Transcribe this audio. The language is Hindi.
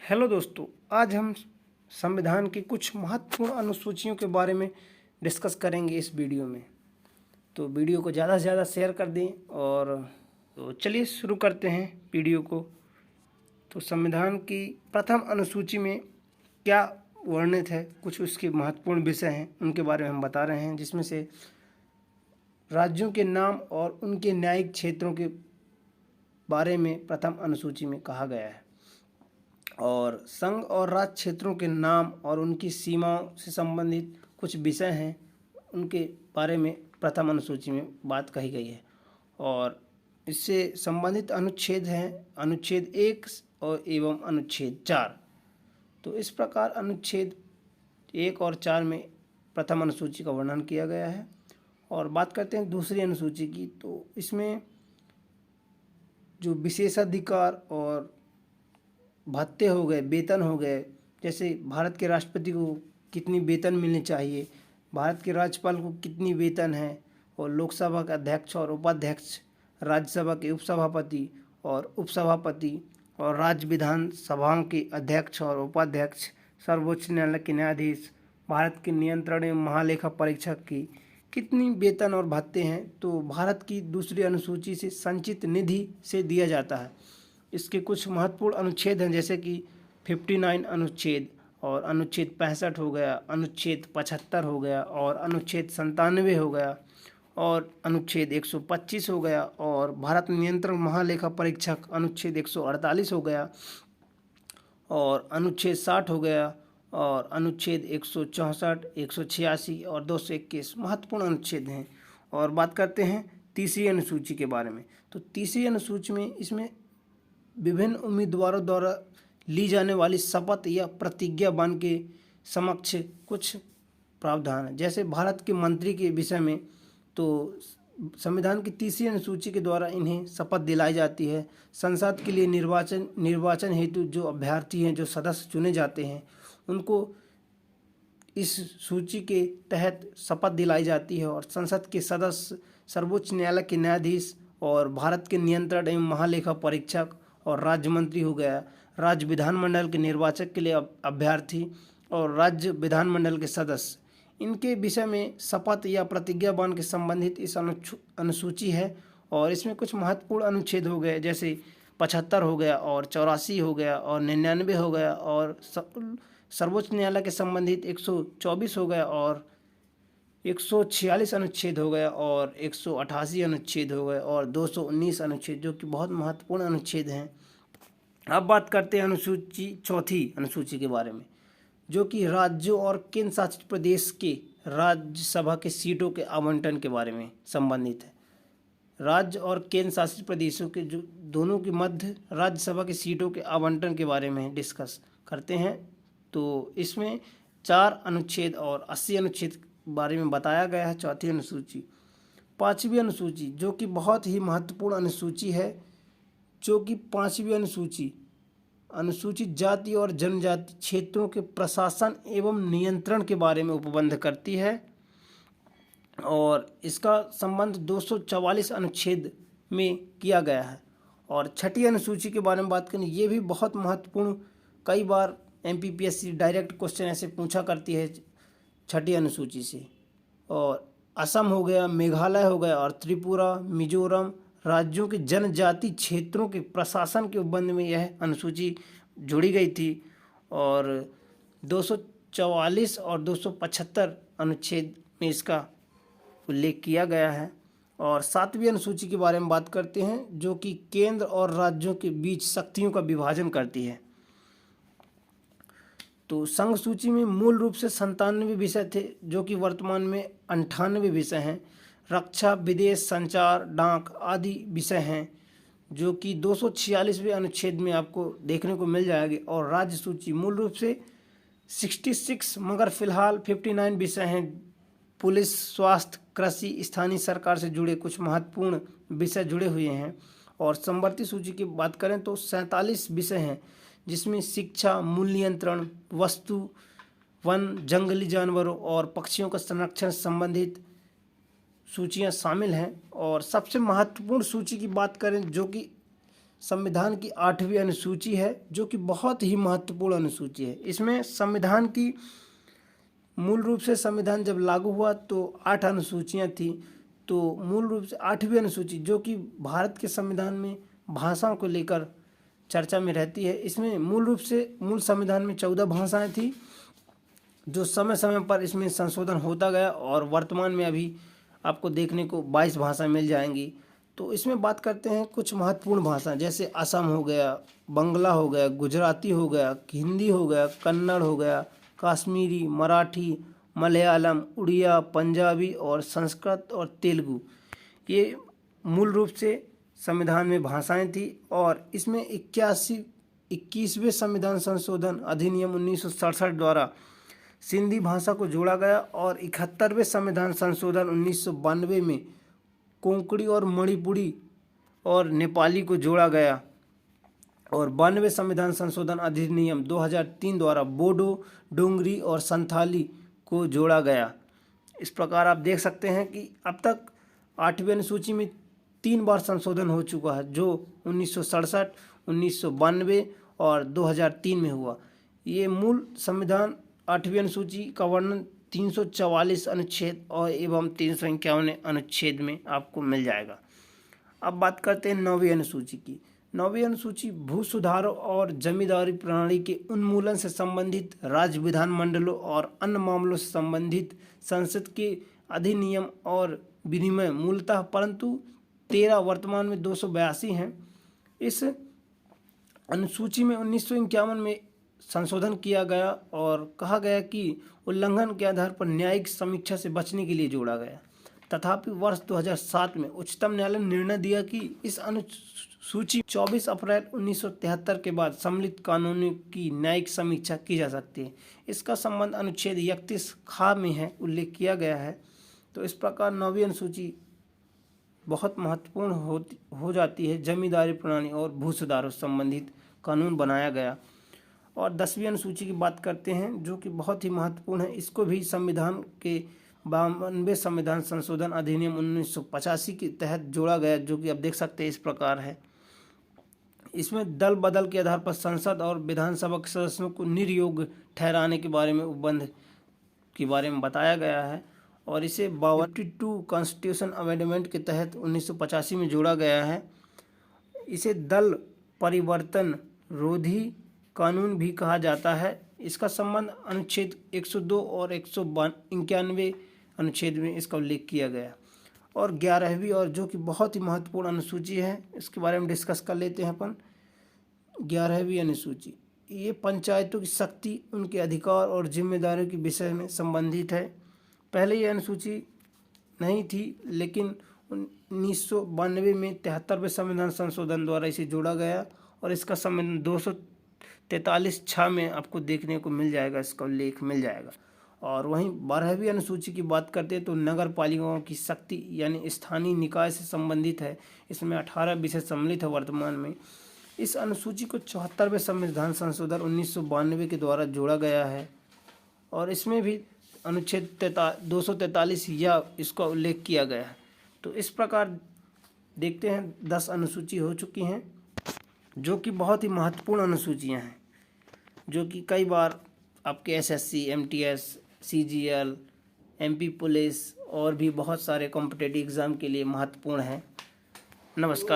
हेलो दोस्तों, आज हम संविधान की कुछ महत्वपूर्ण अनुसूचियों के बारे में डिस्कस करेंगे इस वीडियो में। तो वीडियो को ज़्यादा से ज़्यादा शेयर कर दें और तो चलिए शुरू करते हैं वीडियो को। तो संविधान की प्रथम अनुसूची में क्या वर्णित है, कुछ उसके महत्वपूर्ण विषय हैं, उनके बारे में हम बता रहे हैं, जिसमें से राज्यों के नाम और उनके न्यायिक क्षेत्रों के बारे में प्रथम अनुसूची में कहा गया है। और संघ और राज्य क्षेत्रों के नाम और उनकी सीमाओं से संबंधित कुछ विषय हैं, उनके बारे में प्रथम अनुसूची में बात कही गई है। और इससे संबंधित अनुच्छेद हैं अनुच्छेद 1 और एवं अनुच्छेद 4। तो इस प्रकार अनुच्छेद 1 और 4 में प्रथम अनुसूची का वर्णन किया गया है। और बात करते हैं दूसरी अनुसूची की, तो इसमें जो विशेषाधिकार और भत्ते हो गए, वेतन हो गए, जैसे भारत के राष्ट्रपति को कितनी वेतन मिलनी चाहिए, भारत के राज्यपाल को कितनी वेतन है, और लोकसभा के अध्यक्ष और उपाध्यक्ष, राज्यसभा के उपसभापति और उपसभापति, और राज्य विधानसभाओं के अध्यक्ष और उपाध्यक्ष, सर्वोच्च न्यायालय के न्यायाधीश, भारत के नियंत्रण एवं महालेखा परीक्षक की कितनी वेतन और भत्ते हैं, तो भारत की दूसरी अनुसूची से संचित निधि से दिया जाता है। इसके कुछ महत्वपूर्ण अनुच्छेद हैं, जैसे कि 59 अनुच्छेद, और अनुच्छेद 65 हो गया, अनुच्छेद 75 हो गया, और अनुच्छेद 97 हो गया, और अनुच्छेद 125 हो गया, और भारत नियंत्रण महालेखा परीक्षक अनुच्छेद 148 हो गया, और अनुच्छेद 60 हो गया, और अनुच्छेद 164, 186 और 221 महत्वपूर्ण अनुच्छेद हैं। और बात करते हैं तीसरी अनुसूची के बारे में। तो तीसरी अनुसूची में इसमें विभिन्न उम्मीदवारों द्वारा ली जाने वाली शपथ या प्रतिज्ञा बन के समक्ष कुछ प्रावधान है। जैसे भारत के मंत्री के विषय में, तो संविधान की तीसरी अनुसूची के द्वारा इन्हें शपथ दिलाई जाती है। संसद के लिए निर्वाचन हेतु जो अभ्यर्थी हैं, जो सदस्य चुने जाते हैं, उनको इस सूची के तहत शपथ दिलाई जाती है। और संसद के सदस्य सर्वोच्च न्यायालय के न्यायाधीश और भारत के नियंत्रण एवं महालेखा परीक्षक और राज्य मंत्री हो गया, राज्य विधानमंडल के निर्वाचक के लिए अभ्यर्थी और राज्य विधानमंडल के सदस्य, इनके विषय में शपथ या प्रतिज्ञाबन के संबंधित इस अनुसूची है। और इसमें कुछ महत्वपूर्ण अनुच्छेद हो गए, जैसे 75 हो गया, और 84 हो गया, और 99 हो गया, और सर्वोच्च न्यायालय के संबंधित 124 हो गया, और 146 अनुच्छेद हो गया, और 188 अनुच्छेद हो गए, और 219 अनुच्छेद, जो कि बहुत महत्वपूर्ण अनुच्छेद हैं। अब बात करते हैं चौथी अनुसूची के बारे में, जो कि राज्यों और केंद्र शासित प्रदेश के राज्यसभा के सीटों के आवंटन के बारे में संबंधित है। राज्य और केंद्र शासित प्रदेशों के जो दोनों के मध्य राज्यसभा की सीटों के आवंटन के बारे में डिस्कस करते हैं। तो इसमें 4 अनुच्छेद और 80 अनुच्छेद बारे में बताया गया है चौथी अनुसूची। पांचवी अनुसूची, जो कि बहुत ही महत्वपूर्ण अनुसूची है, जो कि पांचवी अनुसूचित जाति और जनजाति क्षेत्रों के प्रशासन एवं नियंत्रण के बारे में उपबंध करती है। और इसका संबंध 244 अनुच्छेद में किया गया है। और छठी अनुसूची के बारे में बात करें, ये भी बहुत महत्वपूर्ण, कई बार MPPSC डायरेक्ट क्वेश्चन ऐसे पूछा करती है छठी अनुसूची से। और असम हो गया, मेघालय हो गया, और त्रिपुरा, मिजोरम राज्यों के जनजाति क्षेत्रों के प्रशासन के उपबंध में यह अनुसूची जोड़ी गई थी। और 244 और 275 अनुच्छेद में इसका उल्लेख किया गया है। और सातवीं अनुसूची के बारे में बात करते हैं, जो कि केंद्र और राज्यों के बीच शक्तियों का विभाजन करती है। तो संघ सूची में मूल रूप से 97 विषय थे, जो कि वर्तमान में 98 विषय हैं। रक्षा, विदेश, संचार, डाक आदि विषय हैं, जो कि 246वें अनुच्छेद में आपको देखने को मिल जाएगी। और राज्य सूची मूल रूप से 66, मगर फिलहाल 59 विषय हैं। पुलिस, स्वास्थ्य, कृषि, स्थानीय सरकार से जुड़े कुछ महत्वपूर्ण विषय जुड़े हुए हैं। और समवर्ती सूची की बात करें तो 47 विषय हैं, जिसमें शिक्षा, मूल्य नियंत्रण, वस्तु, वन, जंगली जानवरों और पक्षियों का संरक्षण संबंधित सूचियां शामिल हैं। और सबसे महत्वपूर्ण सूची की बात करें, जो कि संविधान की 8वीं अनुसूची है, जो कि बहुत ही महत्वपूर्ण अनुसूची है। इसमें संविधान की मूल रूप से संविधान जब लागू हुआ तो 8 अनुसूचियाँ थी। तो मूल रूप से 8वीं अनुसूची जो कि भारत के संविधान में भाषाओं को लेकर चर्चा में रहती है। इसमें मूल रूप से मूल संविधान में 14 भाषाएं थी, जो समय समय पर इसमें संशोधन होता गया और वर्तमान में अभी आपको देखने को 22 भाषा मिल जाएंगी। तो इसमें बात करते हैं कुछ महत्वपूर्ण भाषा, जैसे असम हो गया, बंगला हो गया, गुजराती हो गया, हिंदी हो गया, कन्नड़ हो गया, कश्मीरी, मराठी, मलयालम, उड़िया, पंजाबी और संस्कृत और तेलुगु। ये मूल रूप से संविधान में भाषाएं थी। और इसमें 21वें संविधान संशोधन अधिनियम 1967 द्वारा सिंधी भाषा को जोड़ा गया और 71वें संविधान संशोधन 1992 में कोंकणी और मणिपुरी और नेपाली को जोड़ा गया और 92वें संविधान संशोधन अधिनियम 2003 द्वारा बोडो, डोंगरी और संथाली को जोड़ा गया। इस प्रकार आप देख सकते हैं कि अब तक 8वीं अनुसूची में 3 बार संशोधन हो चुका है, जो 1967, 1992 और 2003 में हुआ। ये मूल संविधान 8वीं अनुसूची का वर्णन 344 अनुच्छेद और एवं 351 अनुच्छेद में आपको मिल जाएगा। अब बात करते हैं 9वीं अनुसूची की। 9वीं अनुसूची भू सुधारों और जमींदारी प्रणाली के उन्मूलन से संबंधित राज्य विधानमंडलों और अन्य मामलों से संबंधित संसद के अधिनियम और विनिमय मूलतः परंतु 13 वर्तमान में 282 हैं। इस अनुसूची में 1951 में संशोधन किया गया और कहा गया कि उल्लंघन के आधार पर न्यायिक समीक्षा से बचने के लिए जोड़ा गया। तथापि वर्ष 2007 में उच्चतम न्यायालय ने निर्णय दिया कि इस अनुसूची 24 अप्रैल 1973 के बाद सम्मिलित कानूनों की न्यायिक समीक्षा की जा सकती है। इसका संबंध अनुच्छेद 31 खा में है, उल्लेख किया गया है। तो इस प्रकार 9वीं अनुसूची बहुत महत्वपूर्ण हो जाती है। जमींदारी प्रणाली और भू सुधारों से संबंधित कानून बनाया गया। और 10वीं अनुसूची की बात करते हैं, जो कि बहुत ही महत्वपूर्ण है। इसको भी संविधान के 52वें संविधान संशोधन अधिनियम 1985 के तहत जोड़ा गया, जो कि आप देख सकते हैं इस प्रकार है। इसमें दल बदल के आधार पर संसद और विधानसभा के सदस्यों को निर्योग्य ठहराने के बारे में उपबंध के बारे में बताया गया है और इसे 52 कॉन्स्टिट्यूशन अमेंडमेंट के तहत 1985 में जोड़ा गया है। इसे दल परिवर्तन रोधी कानून भी कहा जाता है। इसका संबंध अनुच्छेद 102 और 191 अनुच्छेद में इसका उल्लेख किया गया। और 11वीं और जो कि बहुत ही महत्वपूर्ण अनुसूची है, इसके बारे में डिस्कस कर लेते हैं अपन। 11वीं अनुसूची ये पंचायतों की शक्ति, उनके अधिकार और जिम्मेदारियों के विषय में संबंधित है। पहले ये अनुसूची नहीं थी, लेकिन 1992 में 73वें संविधान संशोधन द्वारा इसे जोड़ा गया और इसका संबंध 243(6) में आपको देखने को मिल जाएगा, इसका उल्लेख मिल जाएगा। और वहीं 12वीं अनुसूची की बात करते हैं तो नगर पालिकाओं की शक्ति यानी स्थानीय निकाय से संबंधित है। इसमें 18 विषय सम्मिलित है वर्तमान में। इस अनुसूची को 74वें संविधान संशोधन 1992 के द्वारा जोड़ा गया है और इसमें भी अनुच्छेद 243 या इसका उल्लेख किया गया है। तो इस प्रकार देखते हैं 10 अनुसूची हो चुकी हैं, जो कि बहुत ही महत्वपूर्ण अनुसूचियां हैं, जो कि कई बार आपके SSC, MTS, CGL, MP police और भी बहुत सारे कॉम्पिटिटिव एग्ज़ाम के लिए महत्वपूर्ण है। नमस्कार।